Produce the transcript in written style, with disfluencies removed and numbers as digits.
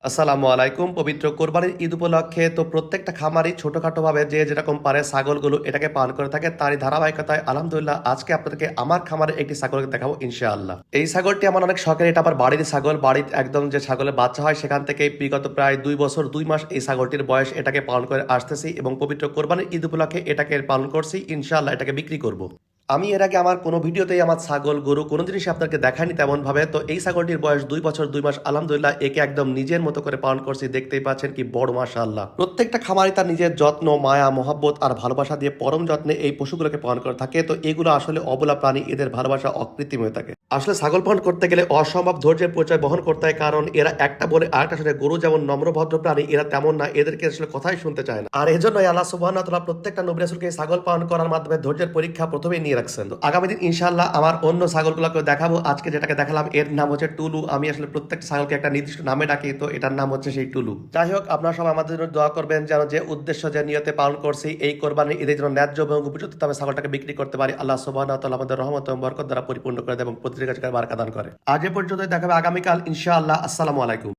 আসসালামু আলাইকুম। পবিত্র কোরবানির ঈদ উপলক্ষে তো প্রত্যেকটা খামারই ছোটখাটো ভাবে যে যেরকম পারে ছাগলগুলো এটাকে পালন করে থাকে, তারই ধারাবাহিকতায় আলহামদুলিল্লাহ আজকে আপনাদেরকে আমার খামারে একটি ছাগলকে দেখাবো ইনশাআল্লাহ। এই ছাগলটি আমার অনেক শখের, এটা আমার বাড়ির ছাগল। বাড়ির একদম যে ছাগলের বাচ্চা হয় সেখান থেকে বিগত প্রায় 2 বছর 2 মাস এই ছাগলটির বয়স, এটাকে পালন করে আসতেছি এবং পবিত্র কোরবানির ঈদ উপলক্ষে এটাকে পালন করছি। ইনশাআল্লাহ এটাকে বিক্রি করব। আমি এর আগে আমার কোনো ভিডিওতেই আমার ছাগল গরু কোনো জিনিসই আপনাকে দেখাইনি তেমন ভাবে। তো এই ছাগলটির বয়স 2 বছর 2 মাস, আলহামদুলিল্লাহ একে একদম নিজের মতো করে পালন করছি। দেখতেই পাচ্ছেন কি বড়, মাশাআল্লাহ। প্রত্যেকটা খামারি তার নিজের যত্ন, মায়া, মহব্বত আর ভালোবাসা দিয়ে পরম যত্নে এই পশুগুলোকে পালন করে থাকে। তো এগুলো আসলে অবলা প্রাণী, এদের ভালোবাসা অকৃত্রিম হয়ে থাকে। আসলে ছাগল পালন করতে গেলে অসম্ভব ধৈর্যের পরিচয় বহন করতে হয়, কারণ এরা একটা বলে আরেকটা শুনে। গরু যেমন নম্র ভদ্র প্রাণী, এরা তেমন না, এদেরকে আসলে কথাই শুনতে চায় না। আর এজন্যই আল্লাহ সুবহানাহু ওয়া তাআলা প্রত্যেকটা নবী রাসূলকে ছাগল পালন করার মাধ্যমে ধৈর্যের পরীক্ষা প্রথমেই নিয়ে রাখছেন। তো আগামী দিন ইনশাআল্লাহ আমার অন্য ছাগলগুলোকে দেখাবো। আজকে যেটাকে দেখালাম এর নাম হচ্ছে টুলু। আমি আসলে প্রত্যেকটা ছাগলকে একটা নির্দিষ্ট নামে ডাকি, তো এটার নাম হচ্ছে সেই টুলু। যাই হোক, আপনারা সবাই আমাদের জন্য দোয়া করবেন যেন যে উদ্দেশ্য, যে নিয়তে পালন করছি এই কোরবানির ঈদের জন্য ন্যায্য এবং উপযুক্ত দামে ছাগলটাকে বিক্রি করতে পারি। আল্লাহ সুবহানাহু ওয়া তাআলা আমাদের রহমত এবং বরকত দ্বারা পরিপূর্ণ করে দেয় এবং প্রতিটি কাজে বারাকা দান করে। আজ এ পর্যন্ত, দেখাবে আগামীকাল ইনশাআল্লাহ। আসসালামু আলাইকুম।